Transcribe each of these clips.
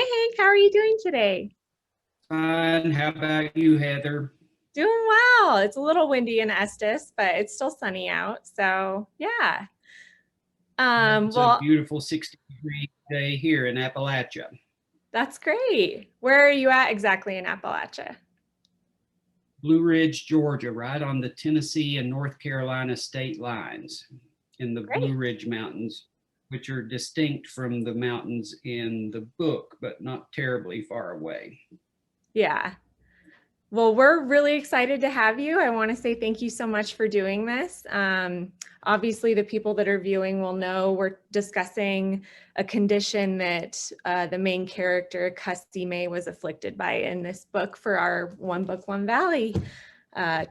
Hi, Hank. How are you doing today? Fine. How about you, Heather? Doing well. It's a little windy in Estes, but it's still sunny out. So, yeah. It's a Well, beautiful 60-degree day here in Appalachia. that's great. Where are you at exactly in Appalachia? Blue Ridge, Georgia, right on the Tennessee and North Carolina state lines in the Blue Great. Ridge Mountains, which are distinct from the mountains in the book, but not terribly far away. Yeah. Well, we're really excited to have you. I want to say thank you so much for doing this. Obviously, the people that are viewing will know we're discussing a condition that the main character, Custy May, was afflicted by in this book for our One Book, One Valley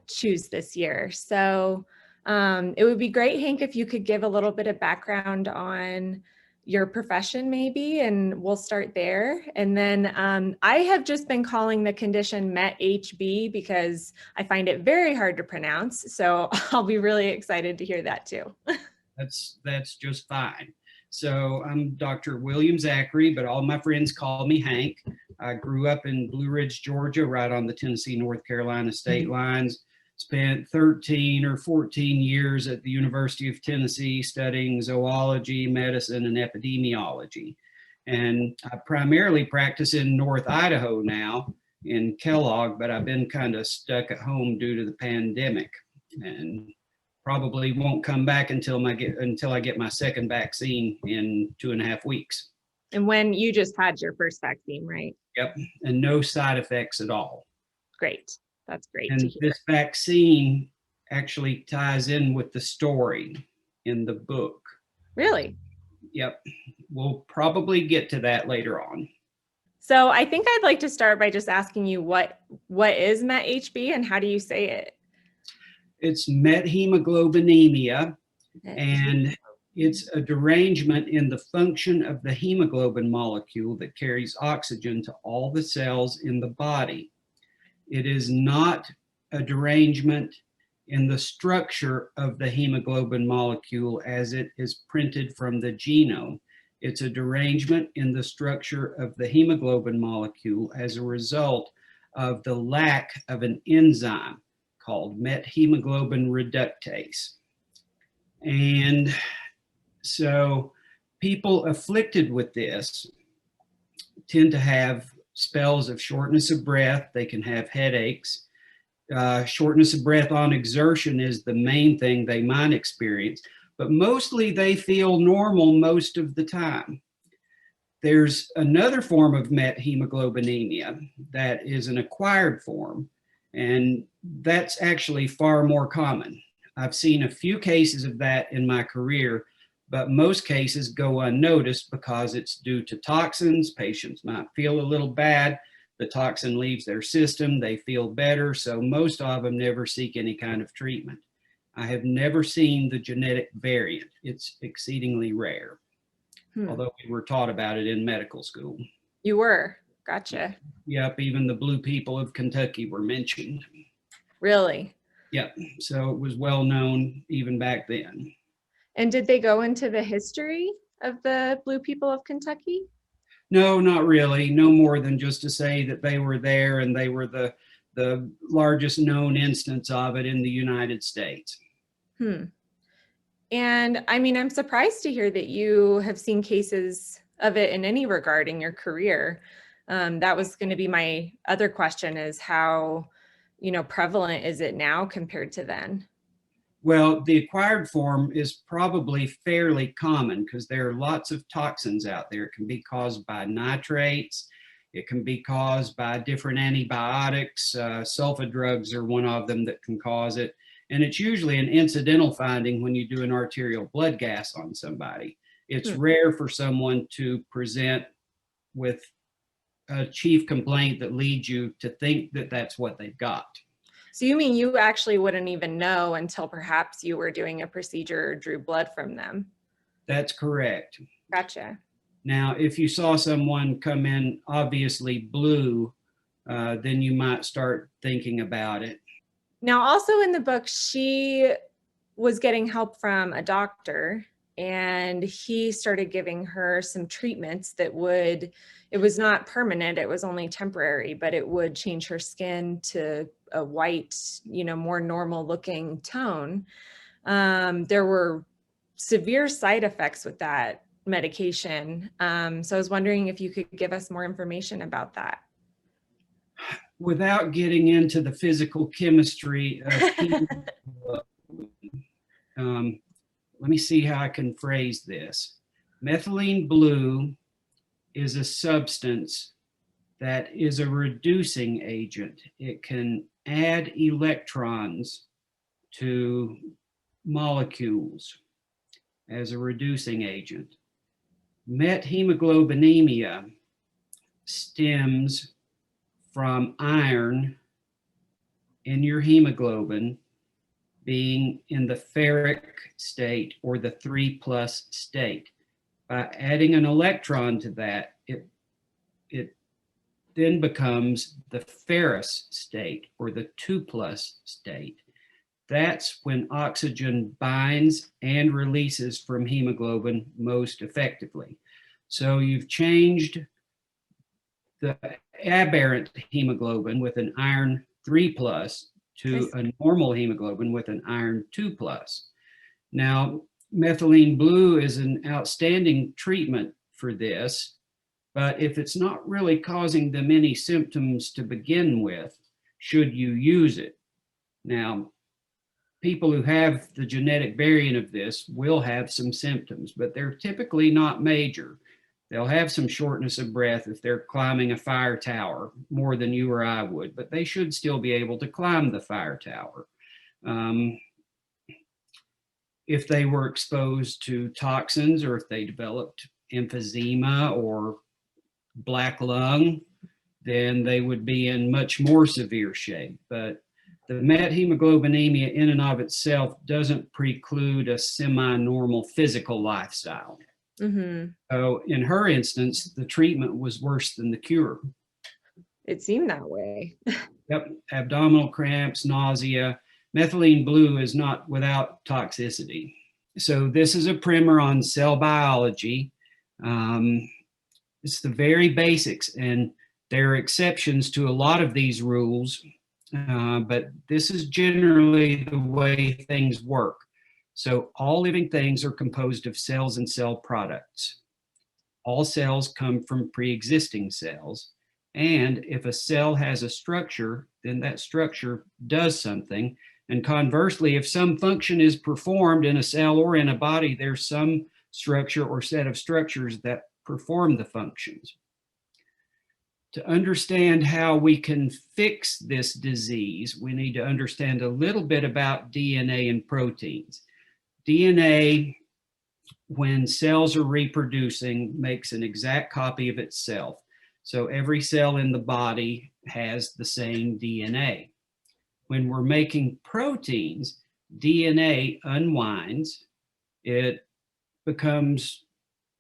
choose this year. So it would be great, Hank, if you could give a little bit of background on your profession maybe, and we'll start there. And then I have just been calling the condition MetHB because I find it very hard to pronounce. So I'll be really excited to hear that too. That's just fine. So I'm Dr. William Zachary, but all my friends call me Hank. I grew up in Blue Ridge, Georgia, right on the Tennessee, North Carolina state lines. Spent 13 or 14 years at the University of Tennessee studying zoology, medicine, and epidemiology. And I primarily practice in North Idaho now in Kellogg, but I've been kind of stuck at home due to the pandemic. And probably won't come back until I get my second vaccine in 2.5 weeks. And when you just had your first vaccine, right? Yep, and no side effects at all. Great. That's great to And hear. this vaccine actually ties in with the story in the book. Really? Yep, we'll probably get to that later on. So I think I'd like to start by just asking you what is MetHB and how do you say it? It's methemoglobinemia, and it's a derangement in the function of the hemoglobin molecule that carries oxygen to all the cells in the body. It is not a derangement in the structure of the hemoglobin molecule as it is printed from the genome. It's a derangement in the structure of the hemoglobin molecule as a result of the lack of an enzyme called methemoglobin reductase. And so people afflicted with this tend to have spells of shortness of breath. They can have headaches. Shortness of breath on exertion is the main thing they might experience, but mostly they feel normal most of the time. There's another form of methemoglobinemia that is an acquired form, and that's actually far more common. I've seen a few cases of that in my career, but most cases go unnoticed because it's due to toxins. Patients might feel a little bad. The toxin leaves their system, they feel better, so most of them never seek any kind of treatment. I have never seen the genetic variant. It's exceedingly rare, although we were taught about it in medical school. You were. Gotcha. Yep, even the blue people of Kentucky were mentioned. Really? Yep, so it was well known even back then. And did they go into the history of the Blue people of Kentucky? No, not really. No more than just to say that they were there and they were the largest known instance of it in the United States. And I mean, I'm surprised to hear that you have seen cases of it in any regard in your career. That was going to be my other question is how, prevalent is it now compared to then? Well, the acquired form is probably fairly common because there are lots of toxins out there. It can be caused by nitrates. It can be caused by different antibiotics. Sulfa drugs are one of them that can cause it. And it's usually an incidental finding when you do an arterial blood gas on somebody. It's rare for someone to present with a chief complaint that leads you to think that that's what they've got. So you mean you actually wouldn't even know until perhaps you were doing a procedure or drew blood from them? That's correct. Gotcha. Now, if you saw someone come in obviously blue, then you might start thinking about it. Now, also in the book, she was getting help from a doctor. and he started giving her some treatments that would, it was not permanent, it was only temporary, but it would change her skin to a white, more normal looking tone. There were severe side effects with that medication. So I was wondering if you could give us more information about that. Without getting into the physical chemistry of hemoglobin, let me see how I can phrase this. Methylene blue is a substance that is a reducing agent. It can add electrons to molecules as a reducing agent. Methemoglobinemia stems from iron in your hemoglobin being in the ferric state or the 3+ state. By adding an electron to that, it then becomes the ferrous state or the 2+ state. That's when oxygen binds and releases from hemoglobin most effectively. So you've changed the aberrant hemoglobin with an iron 3+ to a normal hemoglobin with an iron 2+. Now, methylene blue is an outstanding treatment for this, but if it's not really causing them any symptoms to begin with, should you use it? Now, people who have the genetic variant of this will have some symptoms, but they're typically not major. They'll have some shortness of breath if they're climbing a fire tower more than you or I would, but they should still be able to climb the fire tower. If they were exposed to toxins or if they developed emphysema or black lung, then they would be in much more severe shape. But the methemoglobinemia in and of itself doesn't preclude a semi-normal physical lifestyle. Mm-hmm. So in her instance, the treatment was worse than the cure. It seemed that way. Yep, abdominal cramps, nausea. Methylene blue is not without toxicity. So this is a primer on cell biology. It's the very basics, and there are exceptions to a lot of these rules, but this is generally the way things work. So all living things are composed of cells and cell products. All cells come from pre-existing cells. And if a cell has a structure, then that structure does something. And conversely, if some function is performed in a cell or in a body, there's some structure or set of structures that perform the functions. To understand how we can fix this disease, we need to understand a little bit about DNA and proteins. DNA, when cells are reproducing, makes an exact copy of itself. So every cell in the body has the same DNA. When we're making proteins, DNA unwinds, it becomes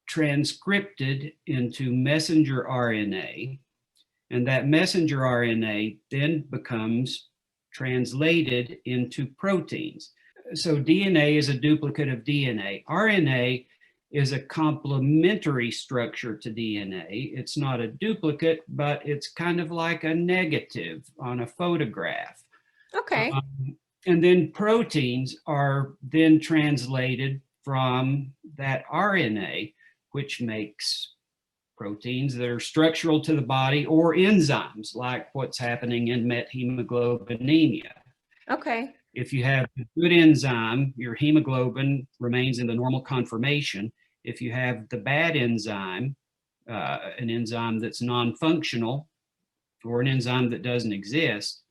transcripted into messenger RNA, and that messenger RNA then becomes translated into proteins. So DNA is a duplicate of DNA. RNA is a complementary structure to DNA. It's not a duplicate, but it's kind of like a negative on a photograph. Okay. And then proteins are then translated from that RNA, which makes proteins that are structural to the body, or enzymes like what's happening in methemoglobinemia. Okay. If you have a good enzyme, your hemoglobin remains in the normal conformation. If you have the bad enzyme, an enzyme that's non-functional or an enzyme that doesn't exist,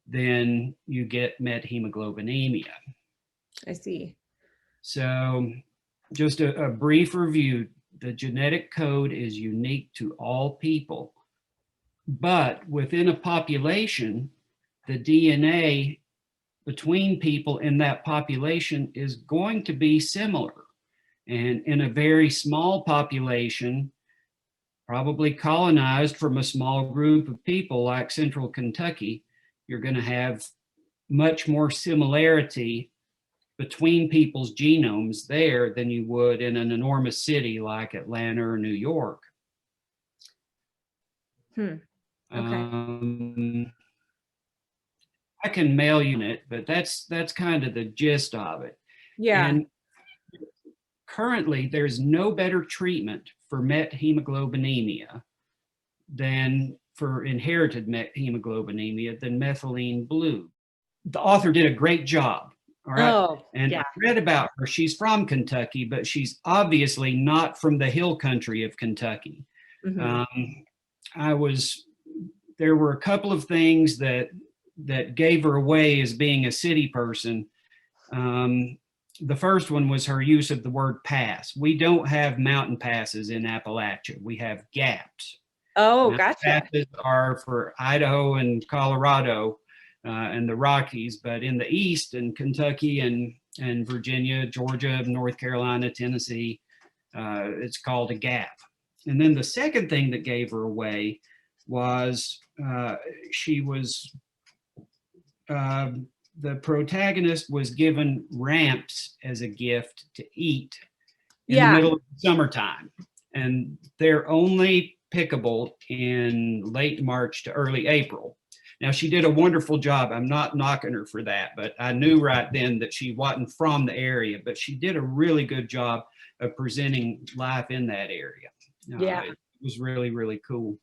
then you get methemoglobinemia. I see. So just a brief review. The genetic code is unique to all people, but within a population, the DNA between people in that population is going to be similar. And in a very small population, probably colonized from a small group of people like Central Kentucky, you're going to have much more similarity between people's genomes there than you would in an enormous city like Atlanta or New York. Okay. I can mail you it, but that's kind of the gist of it. Yeah. And currently, there's no better treatment for methemoglobinemia than for inherited methemoglobinemia than methylene blue. The author did a great job. All right. Oh, And yeah. I read about her. She's from Kentucky, but she's obviously not from the hill country of Kentucky. There were a couple of things that gave her away as being a city person. The first one was her use of the word pass. We don't have mountain passes in Appalachia. We have gaps. Oh, Mountain gotcha. passes are for Idaho and Colorado and the Rockies, but in the East, in Kentucky and Virginia, Georgia, North Carolina, Tennessee, it's called a gap. And then the second thing that gave her away was the protagonist was given ramps as a gift to eat in the middle of the summertime. And they're only pickable in late March to early April. Now, she did a wonderful job. I'm not knocking her for that, but I knew right then that she wasn't from the area, but she did a really good job of presenting life in that area. Yeah. It was really, really cool.